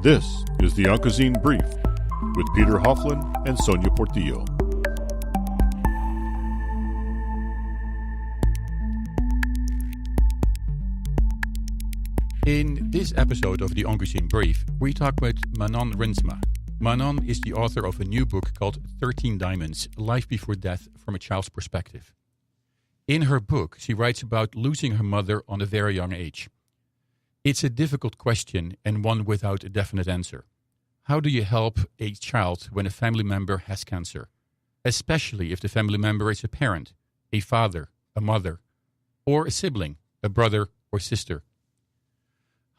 This is the Onco'Zine Brief with Peter Hofland and Sonia Portillo. In this episode of the Oncology Brief, we talk with Manon Rinsma. Manon is the author of a new book called 13 Diamonds, Life Before Death from a Child's Perspective. In her book, she writes about losing her mother on a very young age. It's a difficult question and one without a definite answer. How do you help a child when a family member has cancer? Especially if the family member is a parent, a father, a mother, or a sibling, a brother or sister.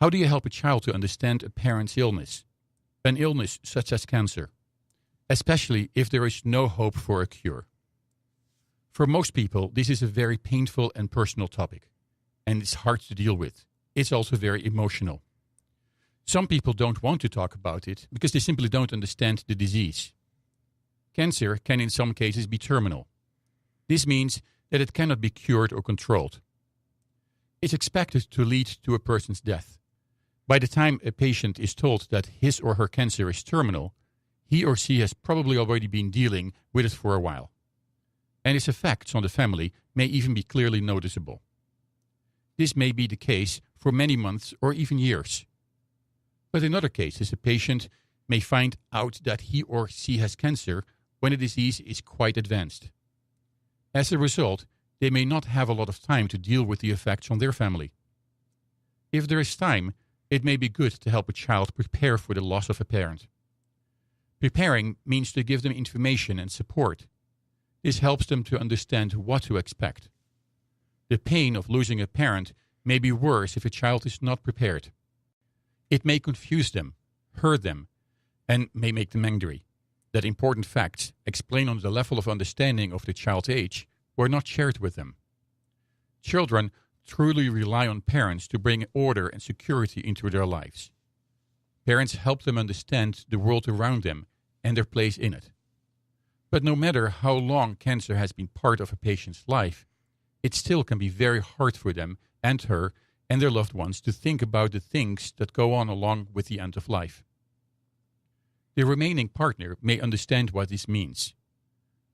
How do you help a child to understand a parent's illness? An illness such as cancer, especially if there is no hope for a cure. For most people, this is a very painful and personal topic, and it's hard to deal with. It's also very emotional. Some people don't want to talk about it because they simply don't understand the disease. Cancer can in some cases be terminal. This means that it cannot be cured or controlled. It's expected to lead to a person's death. By the time a patient is told that his or her cancer is terminal, he or she has probably already been dealing with it for a while. And its effects on the family may even be clearly noticeable. This may be the case for many months or even years. But in other cases, a patient may find out that he or she has cancer when the disease is quite advanced. As a result, they may not have a lot of time to deal with the effects on their family. If there is time, it may be good to help a child prepare for the loss of a parent. Preparing means to give them information and support. This helps them to understand what to expect. The pain of losing a parent may be worse if a child is not prepared. It may confuse them, hurt them, and may make them angry that important facts explained on the level of understanding of the child's age were not shared with them. Children truly rely on parents to bring order and security into their lives. Parents help them understand the world around them and their place in it. But no matter how long cancer has been part of a patient's life, it still can be very hard for them and her and their loved ones to think about the things that go on along with the end of life. The remaining partner may understand what this means.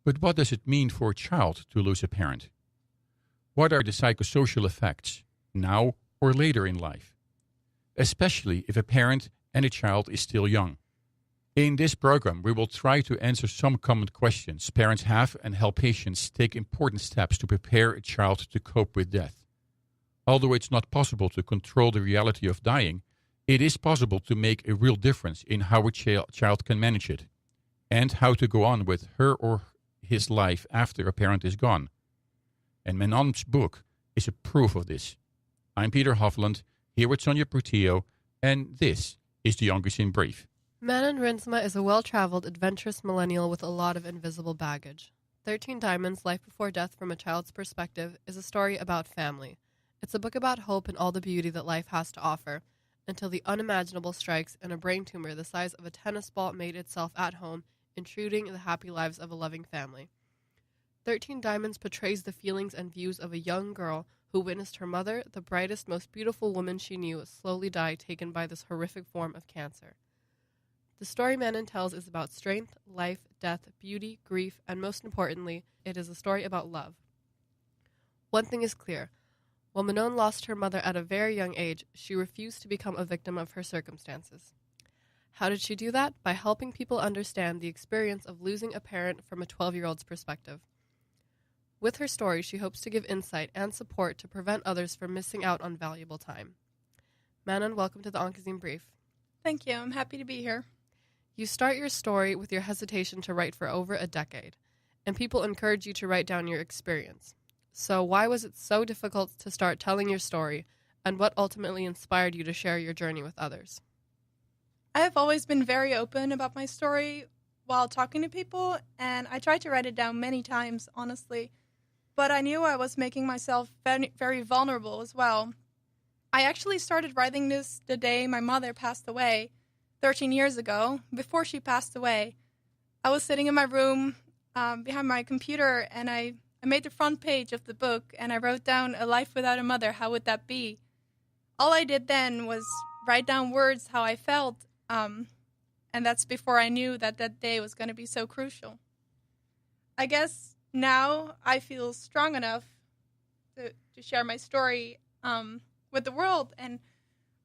But what does it mean for a child to lose a parent? What are the psychosocial effects, now or later in life? Especially if a parent and a child is still young. In this program, we will try to answer some common questions parents have and help patients take important steps to prepare a child to cope with death. Although it's not possible to control the reality of dying, it is possible to make a real difference in how a child can manage it and how to go on with her or his life after a parent is gone. And Manon's book is a proof of this. I'm Peter Hofland, here with Sonia Portillo, and this is the Oncology Brief. Manon Rinsma is a well-traveled, adventurous millennial with a lot of invisible baggage. 13 Diamonds, Life Before Death from a Child's Perspective is a story about family. It's a book about hope and all the beauty that life has to offer, until the unimaginable strikes and a brain tumor the size of a tennis ball made itself at home, intruding the happy lives of a loving family. 13 Diamonds portrays the feelings and views of a young girl who witnessed her mother, the brightest, most beautiful woman she knew, slowly die taken by this horrific form of cancer. The story Manon tells is about strength, life, death, beauty, grief, and most importantly, it is a story about love. One thing is clear. While Manon lost her mother at a very young age, she refused to become a victim of her circumstances. How did she do that? By helping people understand the experience of losing a parent from a 12-year-old's perspective. With her story, she hopes to give insight and support to prevent others from missing out on valuable time. Manon, welcome to the Oncology Brief. Thank you. I'm happy to be here. You start your story with your hesitation to write for over a decade, and people encourage you to write down your experience. So why was it so difficult to start telling your story, and what ultimately inspired you to share your journey with others? I have always been very open about my story while talking to people, and I tried to write it down many times, honestly. But I knew I was making myself very, very vulnerable as well. I actually started writing this the day my mother passed away, 13 years ago. Before she passed away, I was sitting in my room behind my computer, and I made the front page of the book, and I wrote down, "A life without a mother, how would that be?" All I did then was write down words how I felt, And that's before I knew that that day was going to be so crucial. I guess now I feel strong enough to share my story with the world. And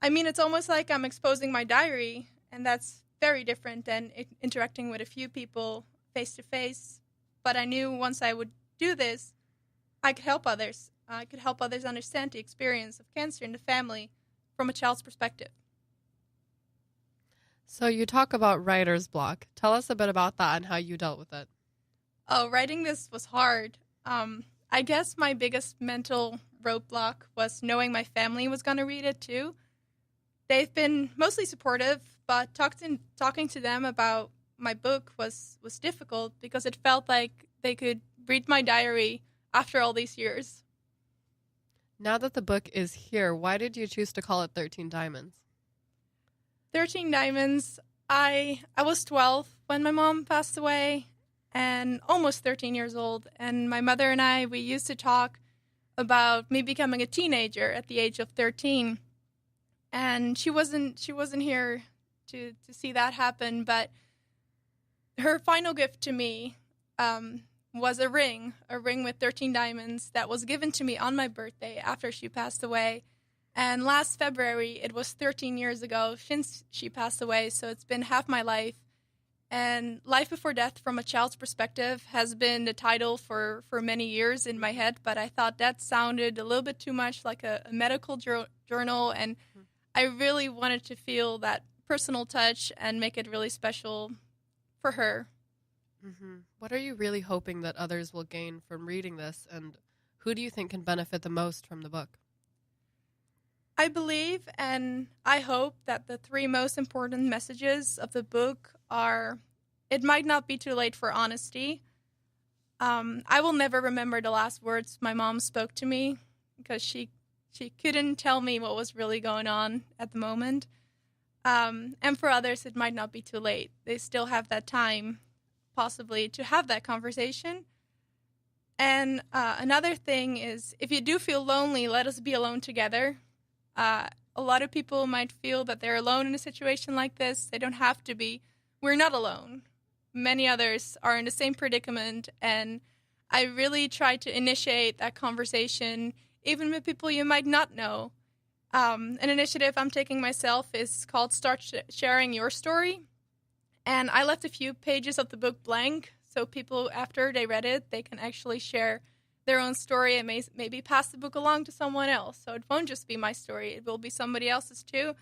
I mean, it's almost like I'm exposing my diary, and that's very different than interacting with a few people face to face. But I knew once I would do this, I could help others. I could help others understand the experience of cancer in the family from a child's perspective. So you talk about writer's block. Tell us a bit about that and how you dealt with it. Oh, writing this was hard. I guess my biggest mental roadblock was knowing my family was going to read it too. They've been mostly supportive, but talking to them about my book was difficult because it felt like they could read my diary after all these years. Now that the book is here, why did you choose to call it 13 Diamonds? 13 Diamonds, I was 12 when my mom passed away and almost 13 years old. And my mother and I, we used to talk about me becoming a teenager at the age of 13. And she wasn't here to see that happen. But her final gift to me was a ring with 13 diamonds that was given to me on my birthday after she passed away. And last February, it was 13 years ago since she passed away, so it's been half my life. And Life Before Death from a Child's Perspective has been the title for many years in my head, but I thought that sounded a little bit too much like a medical journal, and I really wanted to feel that personal touch and make it really special for her. Mm-hmm. What are you really hoping that others will gain from reading this, and who do you think can benefit the most from the book? I believe and I hope that the three most important messages of the book are, it might not be too late for honesty. I will never remember the last words my mom spoke to me because she couldn't tell me what was really going on at the moment. And for others, it might not be too late. They still have that time, possibly, to have that conversation. And another thing is, if you do feel lonely, let us be alone together. A lot of people might feel that they're alone in a situation like this. They don't have to be. We're not alone. Many others are in the same predicament, and I really try to initiate that conversation, even with people you might not know. An initiative I'm taking myself is called Start Sharing Your Story, and I left a few pages of the book blank, so people, after they read it, they can actually share their own story and maybe pass the book along to someone else. So it won't just be my story. It will be somebody else's too.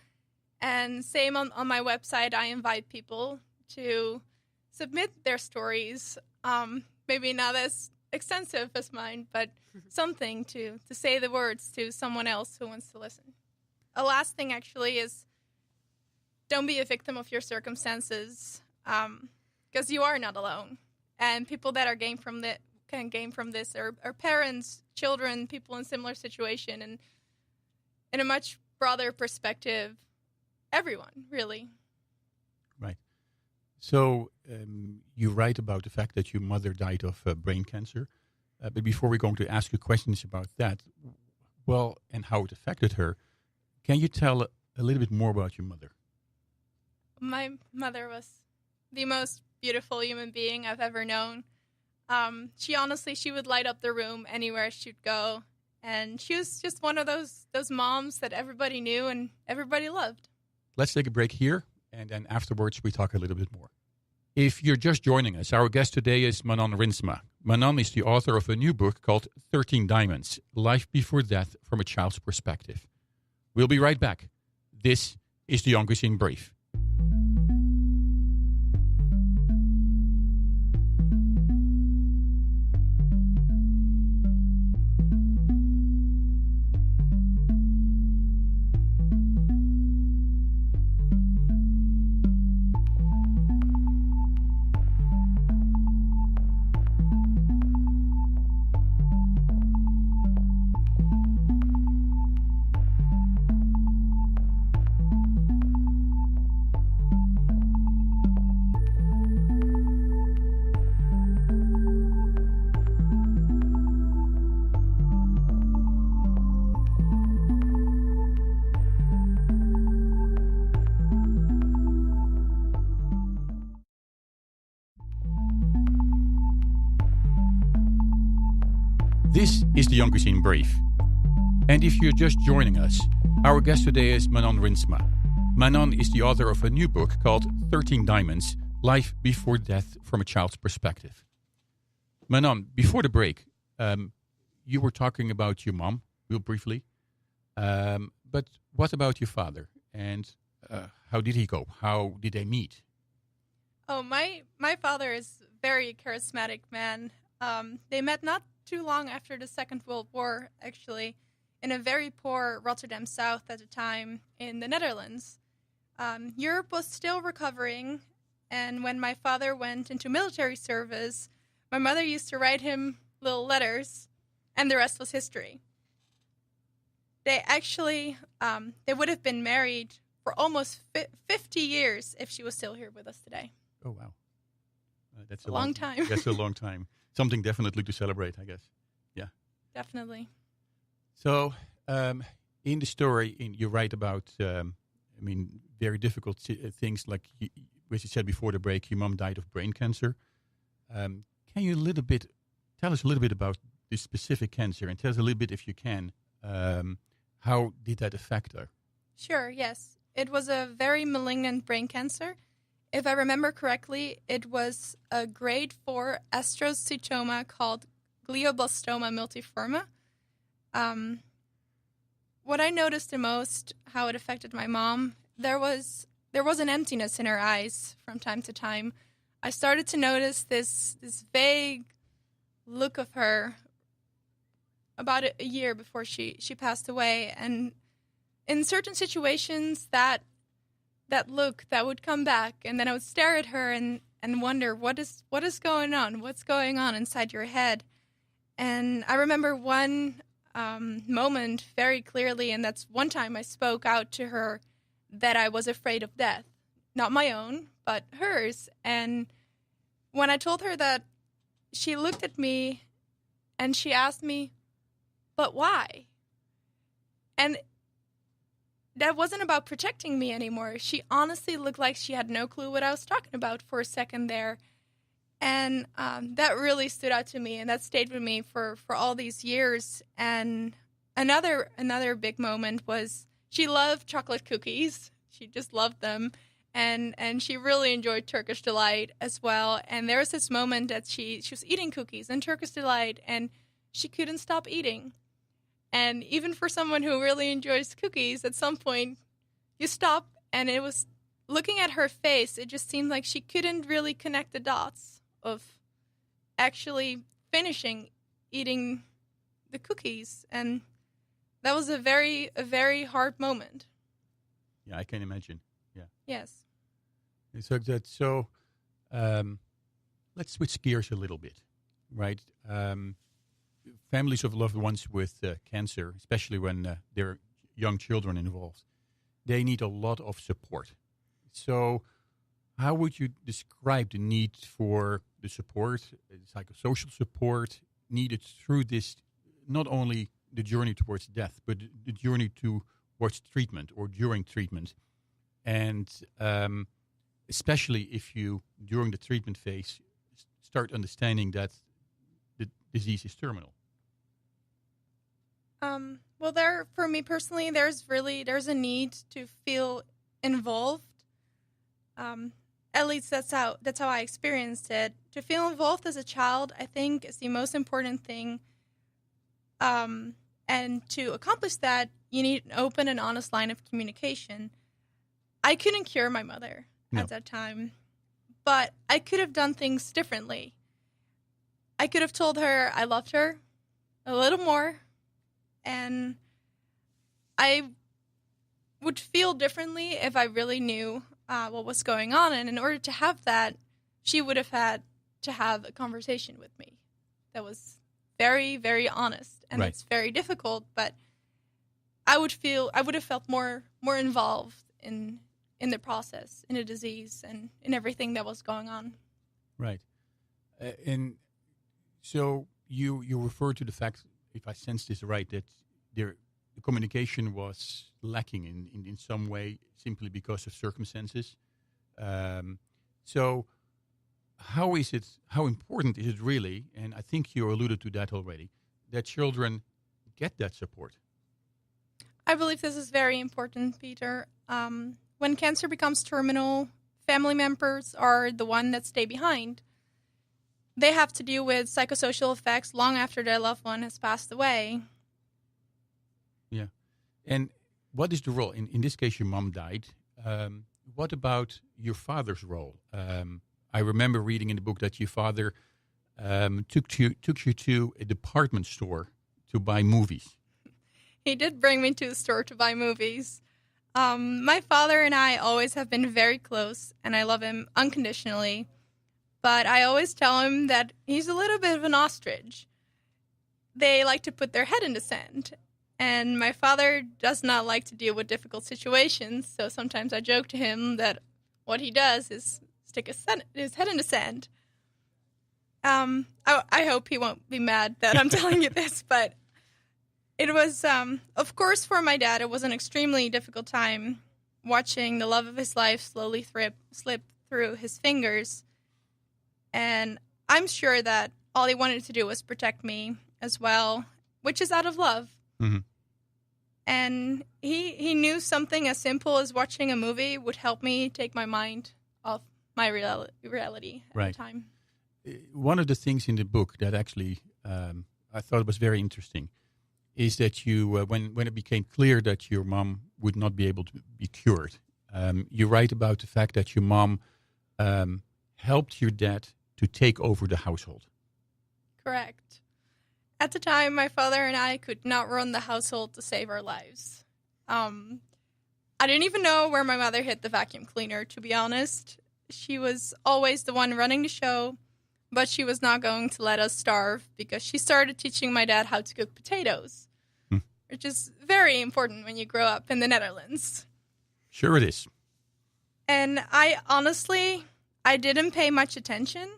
And same on my website, I invite people to submit their stories. Maybe not as extensive as mine, but something to say the words to someone else who wants to listen. A last thing actually is, don't be a victim of your circumstances, because you are not alone. And people that can gain from this are parents, children, people in similar situation, and in a much broader perspective, everyone, really. Right. So you write about the fact that your mother died of brain cancer. But before we're going to ask you questions about that, well, and how it affected her, can you tell a little bit more about your mother? My mother was the most beautiful human being I've ever known. She would light up the room anywhere she'd go. And she was just one of those moms that everybody knew and everybody loved. Let's take a break here, and then afterwards we talk a little bit more. If you're just joining us, our guest today is Manon Rinsma. Manon is the author of a new book called 13 Diamonds, Life Before Death from a Child's Perspective. We'll be right back. This is the Onco'Zine Brief. This is the Onco'Zine Brief. And if you're just joining us, our guest today is Manon Rinsma. Manon is the author of a new book called 13 Diamonds, Life Before Death from a Child's Perspective. Manon, before the break, you were talking about your mom, real briefly. But what about your father? And how did he go? How did they meet? Oh, my father is a very charismatic man. They met not too long after the Second World War, actually, in a very poor Rotterdam South at the time in the Netherlands. Europe was still recovering, and when my father went into military service, my mother used to write him little letters, and the rest was history. They actually, they would have been married for almost 50 years if she was still here with us today. Oh, wow. That's a long time. That's a long time. Something definitely to celebrate, I guess. Yeah. Definitely. So, in the story, you write about, very difficult things like, as you said before the break, your mom died of brain cancer. Can you tell us a little bit about this specific cancer, and tell us a little bit, if you can, how did that affect her? Sure, yes. It was a very malignant brain cancer. If I remember correctly, it was a grade 4 astrocytoma called glioblastoma multiforme. What I noticed the most, how it affected my mom, there was an emptiness in her eyes from time to time. I started to notice this vague look of her about a year before she passed away. And in certain situations, that look, that would come back, and then I would stare at her and wonder, what is going on? What's going on inside your head? And I remember one moment very clearly, and that's one time I spoke out to her that I was afraid of death. Not my own, but hers. And when I told her that, she looked at me and she asked me, "But why?" And that wasn't about protecting me anymore. She honestly looked like she had no clue what I was talking about for a second there. And that really stood out to me, and that stayed with me for all these years. And another big moment was she loved chocolate cookies. She just loved them. And she really enjoyed Turkish Delight as well. And there was this moment that she was eating cookies and Turkish Delight, and she couldn't stop eating. And even for someone who really enjoys cookies, at some point you stop, and it was looking at her face, it just seemed like she couldn't really connect the dots of actually finishing eating the cookies. And that was a very hard moment. Yeah, I can imagine. Yeah. Yes. So let's switch gears a little bit, right? Families of loved ones with cancer, especially when there are young children involved, they need a lot of support. So how would you describe the need for the support, psychosocial support needed through this, not only the journey towards death, but the journey towards treatment or during treatment? And especially if you, during the treatment phase, start understanding that the disease is terminal. Well, for me personally, there's a need to feel involved. At least that's how I experienced it. To feel involved as a child, I think, is the most important thing. And to accomplish that, you need an open and honest line of communication. I couldn't cure my mother at that time, but I could have done things differently. I could have told her I loved her a little more, and I would feel differently if I really knew what was going on. And in order to have that, she would have had to have a conversation with me that was very, very honest. And right. It's very difficult, but I would have felt more involved in the process, in the disease, and in everything that was going on. Right. And so you refer to the fact, if I sense this right, that the communication was lacking in some way simply because of circumstances. So how important is it really, and I think you alluded to that already, that children get that support? I believe this is very important, Peter. When cancer becomes terminal, family members are the one that stay behind. They have to deal with psychosocial effects long after their loved one has passed away. Yeah. And what is the role? In this case, your mom died. What about your father's role? I remember reading in the book that your father took you to a department store to buy movies. He did bring me to the store to buy movies. My father and I always have been very close, and I love him unconditionally. But I always tell him that he's a little bit of an ostrich. They like to put their head in the sand. And my father does not like to deal with difficult situations, so sometimes I joke to him that what he does is stick his head in the sand. I hope he won't be mad that I'm telling you this, but it was, of course, for my dad, it was an extremely difficult time watching the love of his life slowly slip through his fingers. And I'm sure that all he wanted to do was protect me as well, which is out of love. Mm-hmm. And he knew something as simple as watching a movie would help me take my mind off my reality at the time. One of the things in the book that actually I thought was very interesting is that you, when it became clear that your mom would not be able to be cured, you write about the fact that your mom helped your dad to take over the household. Correct. At the time, my father and I could not run the household to save our lives. I didn't even know where my mother hid the vacuum cleaner, to be honest. She was always the one running the show, but she was not going to let us starve because she started teaching my dad how to cook potatoes, which is very important when you grow up in the Netherlands. Sure it is. And I didn't pay much attention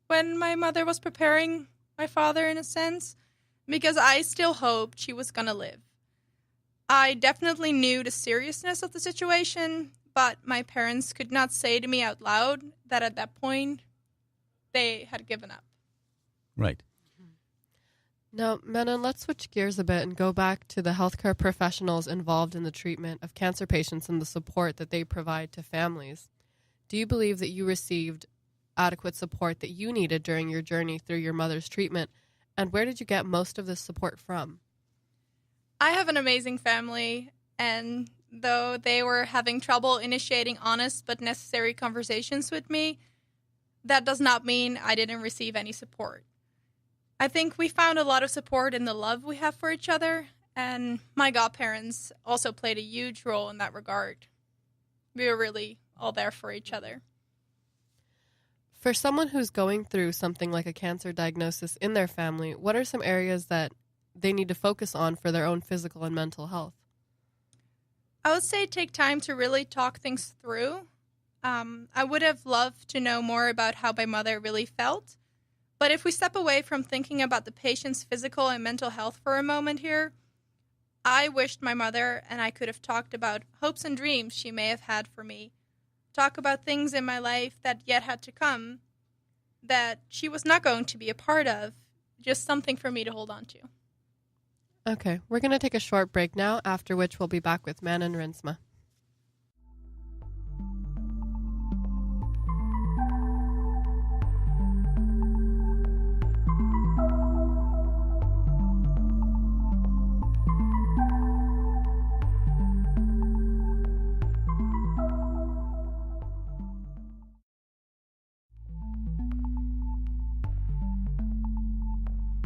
when my mother was preparing my father, in a sense, because I still hoped she was going to live. I definitely knew the seriousness of the situation, but my parents could not say to me out loud that at that point they had given up. Right. Now, Manon, let's switch gears a bit and go back to the healthcare professionals involved in the treatment of cancer patients and the support that they provide to families. Do you believe that you received adequate support that you needed during your journey through your mother's treatment, and where did you get most of this support from? I have an amazing family, and though they were having trouble initiating honest but necessary conversations with me, that does not mean I didn't receive any support. I think we found a lot of support in the love we have for each other, and my godparents also played a huge role in that regard. We were really all there for each other. For someone who's going through something like a cancer diagnosis in their family, what are some areas that they need to focus on for their own physical and mental health? I would say take time to really talk things through. I would have loved to know more about how my mother really felt. But if we step away from thinking about the patient's physical and mental health for a moment here, I wished my mother and I could have talked about hopes and dreams she may have had for me. Talk about things in my life that yet had to come that she was not going to be a part of. Just something for me to hold on to. Okay, we're going to take a short break now, after which we'll be back with Manon Rinsma.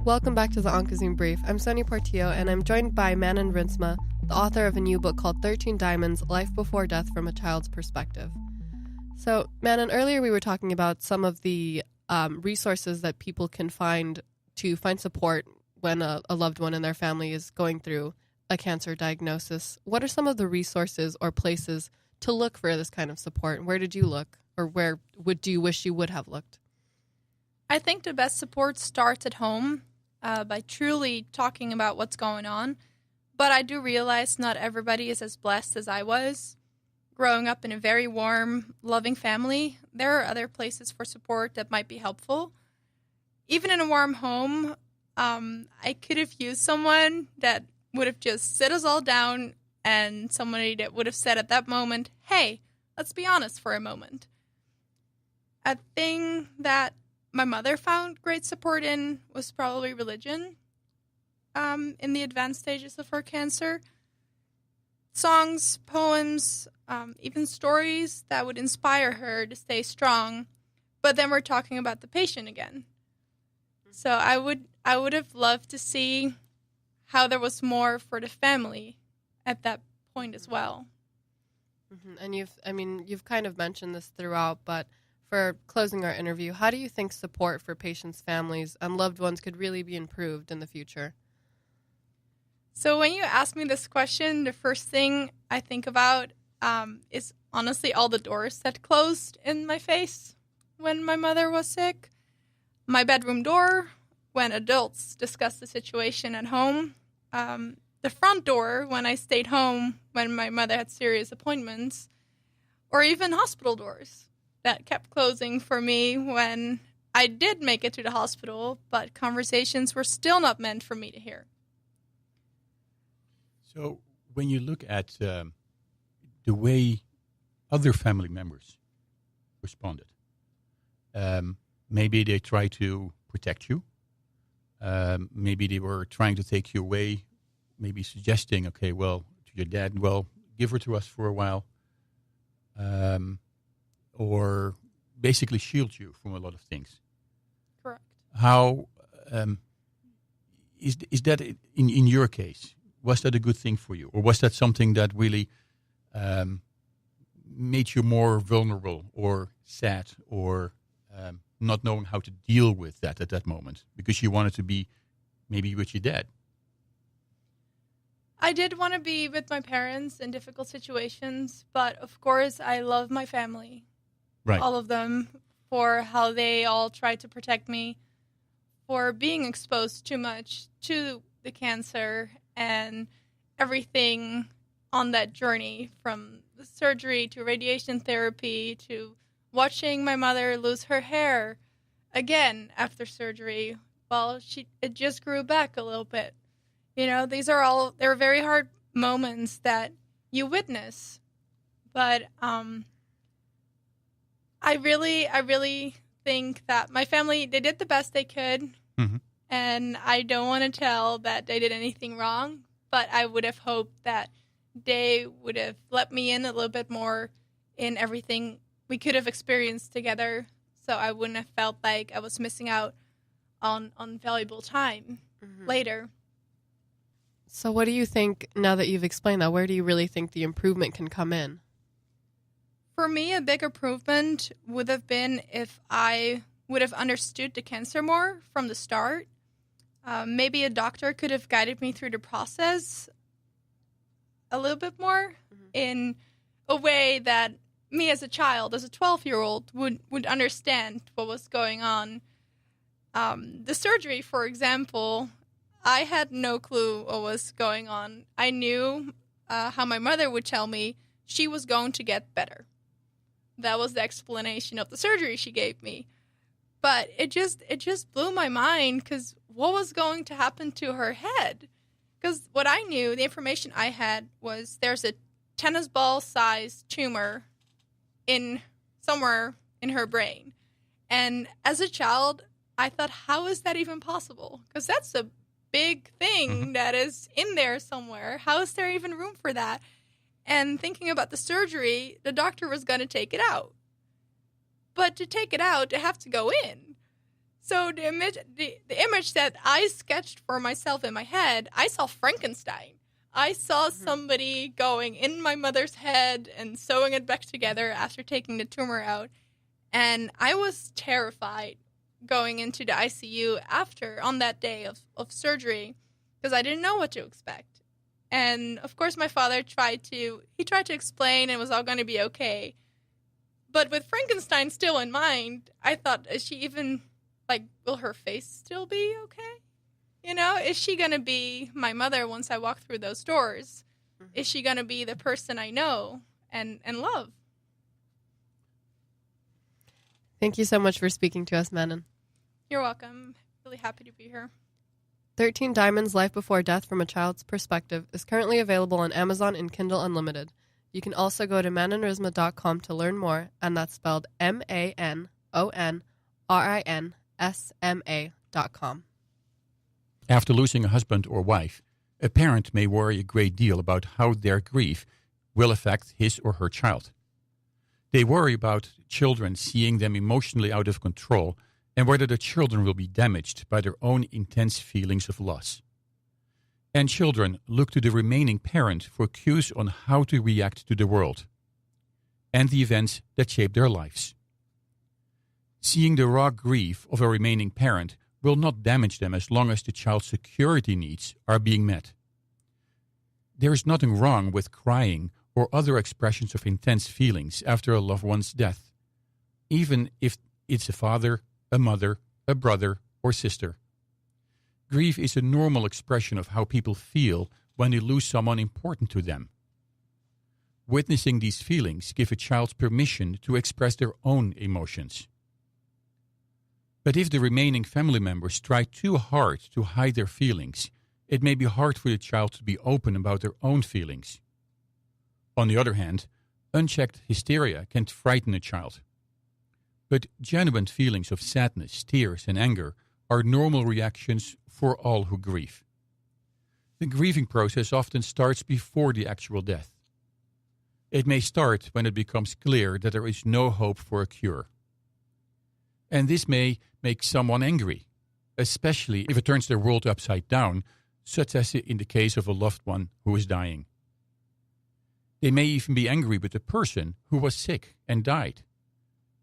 Welcome back to the Onco'Zine Brief. I'm Sonia Portillo, and I'm joined by Manon Rinsma, the author of a new book called 13 Diamonds, Life Before Death from a Child's Perspective. So, Manon, earlier we were talking about some of the resources that people can find to find support when a loved one in their family is going through a cancer diagnosis. What are some of the resources or places to look for this kind of support? Where did you look, or where do you wish you would have looked? I think the best support starts at home. By truly talking about what's going on. But I do realize not everybody is as blessed as I was. Growing up in a very warm, loving family, there are other places for support that might be helpful. Even in a warm home, I could have used someone that would have just sit us all down and somebody that would have said at that moment, hey, let's be honest for a moment. A thing that my mother found great support in was probably religion in the advanced stages of her cancer. Songs, poems, even stories that would inspire her to stay strong. But then we're talking about the patient again. So I would have loved to see how there was more for the family at that point as well. Mm-hmm. And you've kind of mentioned this throughout, but for closing our interview, how do you think support for patients' families and loved ones could really be improved in the future? So when you ask me this question, the first thing I think about is honestly all the doors that closed in my face when my mother was sick. My bedroom door, when adults discussed the situation at home. The front door, when I stayed home when my mother had serious appointments. Or even hospital doors that kept closing for me when I did make it to the hospital, but conversations were still not meant for me to hear. So when you look at the way other family members responded, maybe they try to protect you. Maybe they were trying to take you away, maybe suggesting, okay, well, to your dad, well, give her to us for a while. Or basically shield you from a lot of things. Correct. How is that in your case? Was that a good thing for you? Or was that something that really made you more vulnerable or sad or not knowing how to deal with that at that moment because you wanted to be maybe with your dad? I did want to be with my parents in difficult situations, but of course I love my family. Right. All of them, for how they all tried to protect me, for being exposed too much to the cancer and everything on that journey, from the surgery to radiation therapy to watching my mother lose her hair again after surgery. Well, it just grew back a little bit. You know, they're very hard moments that you witness. But I really think that my family, they did the best they could. Mm-hmm. And I don't want to tell that they did anything wrong, but I would have hoped that they would have let me in a little bit more in everything we could have experienced together, so I wouldn't have felt like I was missing out on valuable time later. So what do you think, now that you've explained that, where do you really think the improvement can come in? For me, a big improvement would have been if I would have understood the cancer more from the start. Maybe a doctor could have guided me through the process a little bit more in a way that me as a child, as a 12-year-old, would understand what was going on. The surgery, for example, I had no clue what was going on. I knew how my mother would tell me she was going to get better. That was the explanation of the surgery she gave me. But it just blew my mind, because what was going to happen to her head? Because what I knew, the information I had, was there's a tennis ball-sized tumor somewhere in her brain. And as a child, I thought, how is that even possible? Because that's a big thing that is in there somewhere. How is there even room for that? And thinking about the surgery, the doctor was going to take it out. But to take it out, they have to go in. So the image that I sketched for myself in my head, I saw Frankenstein. I saw somebody going in my mother's head and sewing it back together after taking the tumor out. And I was terrified going into the ICU on that day of surgery, because I didn't know what to expect. And of course my father tried to explain it was all going to be okay. But with Frankenstein still in mind, I thought, is she even, will her face still be okay? You know, is she going to be my mother once I walk through those doors? Is she going to be the person I know and love? Thank you so much for speaking to us, Manon. You're welcome. Really happy to be here. 13 Diamonds Life Before Death from a Child's Perspective is currently available on Amazon in Kindle Unlimited. You can also go to manonrinsma.com to learn more, and that's spelled MANONRINSMA.com. After losing a husband or wife, a parent may worry a great deal about how their grief will affect his or her child. They worry about children seeing them emotionally out of control and whether the children will be damaged by their own intense feelings of loss. And children look to the remaining parent for cues on how to react to the world and the events that shape their lives. Seeing the raw grief of a remaining parent will not damage them as long as the child's security needs are being met. There is nothing wrong with crying or other expressions of intense feelings after a loved one's death, even if it's a father, a mother, a brother, or sister. Grief is a normal expression of how people feel when they lose someone important to them. Witnessing these feelings give a child permission to express their own emotions. But if the remaining family members try too hard to hide their feelings, it may be hard for the child to be open about their own feelings. On the other hand, unchecked hysteria can frighten a child. But genuine feelings of sadness, tears, and anger are normal reactions for all who grieve. The grieving process often starts before the actual death. It may start when it becomes clear that there is no hope for a cure. And this may make someone angry, especially if it turns their world upside down, such as in the case of a loved one who is dying. They may even be angry with the person who was sick and died,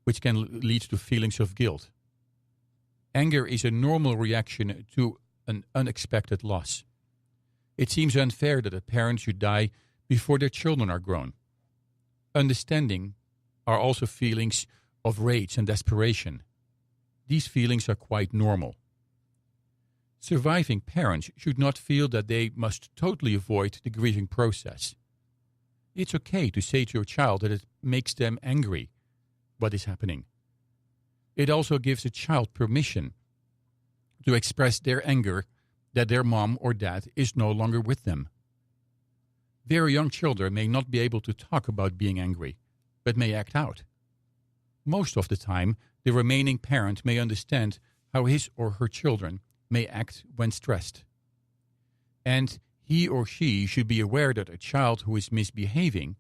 which can lead to feelings of guilt. Anger is a normal reaction to an unexpected loss. It seems unfair that a parent should die before their children are grown. Understanding are also feelings of rage and desperation. These feelings are quite normal. Surviving parents should not feel that they must totally avoid the grieving process. It's okay to say to your child that it makes them angry what is happening. It also gives a child permission to express their anger that their mom or dad is no longer with them. Very young children may not be able to talk about being angry, but may act out. Most of the time, the remaining parent may understand how his or her children may act when stressed. And he or she should be aware that a child who is misbehaving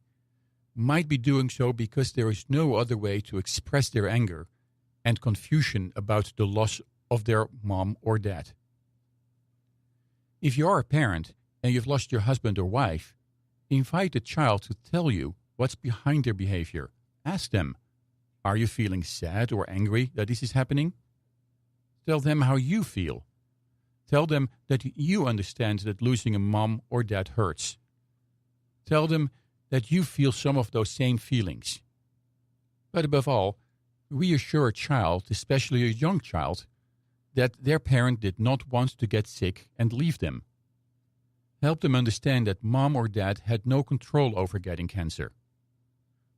might be doing so because there is no other way to express their anger and confusion about the loss of their mom or dad. If you are a parent and you've lost your husband or wife, invite the child to tell you what's behind their behavior. Ask them, are you feeling sad or angry that this is happening? Tell them how you feel. Tell them that you understand that losing a mom or dad hurts. Tell them that you feel some of those same feelings. But above all, reassure a child, especially a young child, that their parent did not want to get sick and leave them. Help them understand that mom or dad had no control over getting cancer.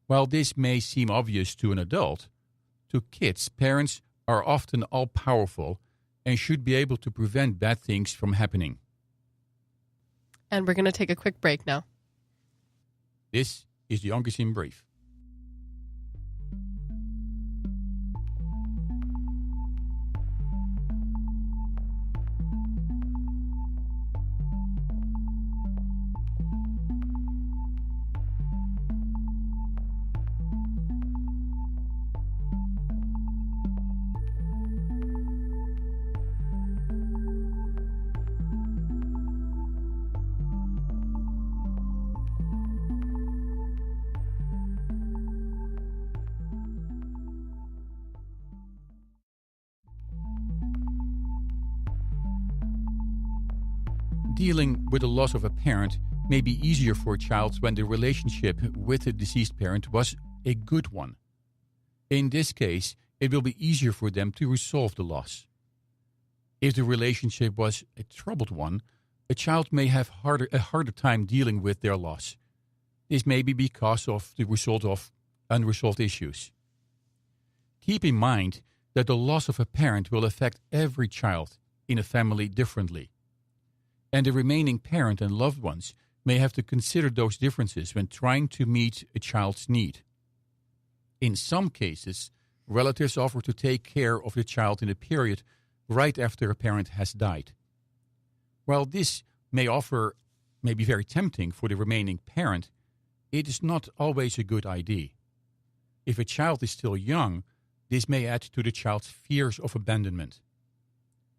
While this may seem obvious to an adult, to kids, parents are often all-powerful and should be able to prevent bad things from happening. And we're going to take a quick break now. This is the Onco'Zine Brief. Dealing with the loss of a parent may be easier for a child when the relationship with the deceased parent was a good one. In this case, it will be easier for them to resolve the loss. If the relationship was a troubled one, a child may have a harder time dealing with their loss. This may be because of the result of unresolved issues. Keep in mind that the loss of a parent will affect every child in a family differently. and the remaining parent and loved ones may have to consider those differences when trying to meet a child's need. In some cases, relatives offer to take care of the child in a period right after a parent has died. While this may be very tempting for the remaining parent, it is not always a good idea. If a child is still young, this may add to the child's fears of abandonment.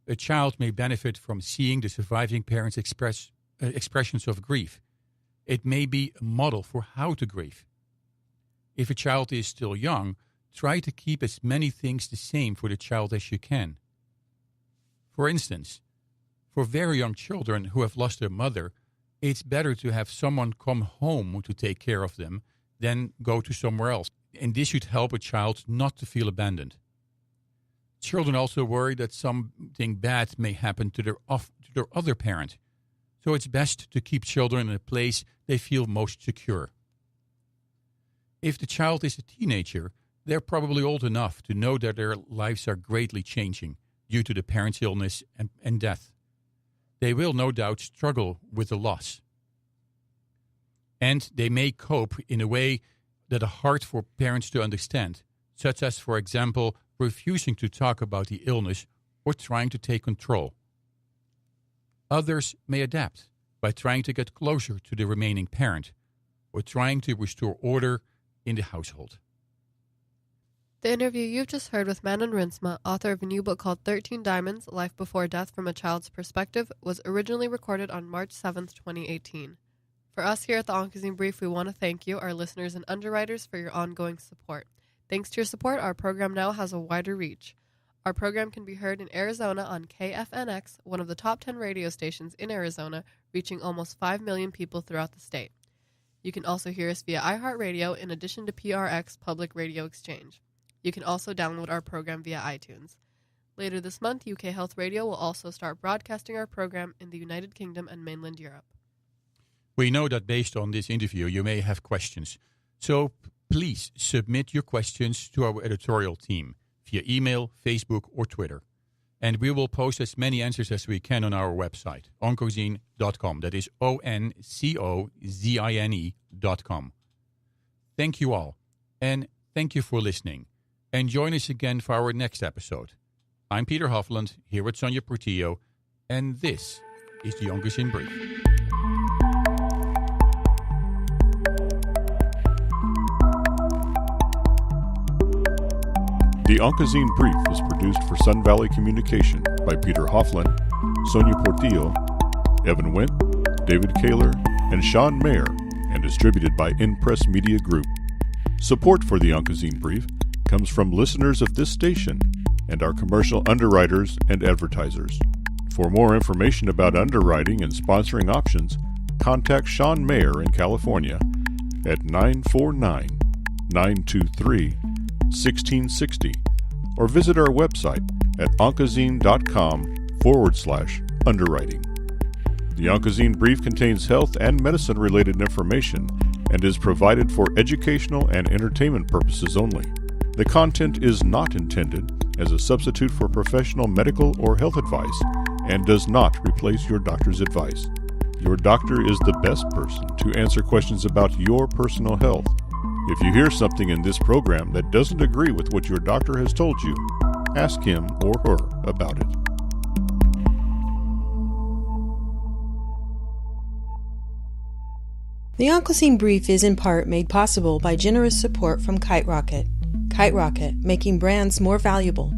A child may benefit from seeing the surviving parent's expressions of grief. It may be a model for how to grieve. If a child is still young, try to keep as many things the same for the child as you can. For instance, for very young children who have lost their mother, it's better to have someone come home to take care of them than go to somewhere else. And this should help a child not to feel abandoned. Children also worry that something bad may happen to their other parent, so it's best to keep children in a place they feel most secure. If the child is a teenager, they're probably old enough to know that their lives are greatly changing due to the parent's illness and death. They will no doubt struggle with the loss. And they may cope in a way that are hard for parents to understand, such as, for example, refusing to talk about the illness or trying to take control. Others may adapt by trying to get closer to the remaining parent or trying to restore order in the household. The interview you've just heard with Manon Rinsma, author of a new book called 13 Diamonds, Life Before Death from a Child's Perspective, was originally recorded on March 7, 2018. For us here at the Onco'Zine Brief, we want to thank you, our listeners and underwriters, for your ongoing support. Thanks to your support, our program now has a wider reach. Our program can be heard in Arizona on KFNX, one of the top 10 radio stations in Arizona, reaching almost 5 million people throughout the state. You can also hear us via iHeartRadio in addition to PRX Public Radio Exchange. You can also download our program via iTunes. Later this month, UK Health Radio will also start broadcasting our program in the United Kingdom and mainland Europe. We know that based on this interview, you may have questions. So please submit your questions to our editorial team via email, Facebook, or Twitter. And we will post as many answers as we can on our website, Onco'Zine.com. That is ONCOZINE.com. Thank you all, and thank you for listening. And join us again for our next episode. I'm Peter Hofland, here with Sonia Portillo, and this is the Onco'Zine Brief. The Onco'Zine Brief is produced for Sun Valley Communication by Peter Hofland, Sonia Portillo, Evan Wendt, David Kaler, and Sean Mayer, and distributed by InPress Media Group. Support for the Onco'Zine Brief comes from listeners of this station and our commercial underwriters and advertisers. For more information about underwriting and sponsoring options, contact Sean Mayer in California at 949-923-1660 or visit our website at Onco'Zine.com/underwriting. The Onco'Zine Brief contains health and medicine-related information and is provided for educational and entertainment purposes only. The content is not intended as a substitute for professional medical or health advice and does not replace your doctor's advice. Your doctor is the best person to answer questions about your personal health. If you hear something in this program that doesn't agree with what your doctor has told you, ask him or her about it. The Onco'Zine Brief is in part made possible by generous support from Kite Rocket. Kite Rocket, making brands more valuable.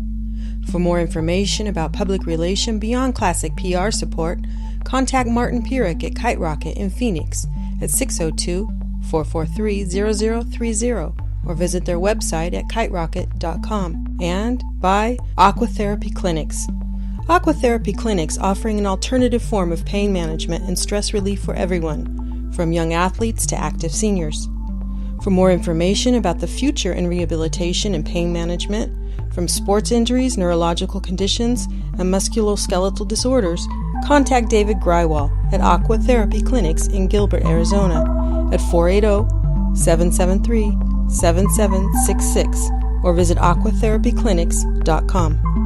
For more information about public relation beyond classic PR support, contact Martin Pierik at Kite Rocket in Phoenix at 602-443-0030 or visit their website at kiterocket.com. And by Aquatherapy Clinics. Aquatherapy Clinics offering an alternative form of pain management and stress relief for everyone, from young athletes to active seniors. For more information about the future in rehabilitation and pain management, from sports injuries, neurological conditions, and musculoskeletal disorders, contact David Grywall at Aquatherapy Clinics in Gilbert, Arizona at 480-773-7766 or visit aquatherapyclinics.com.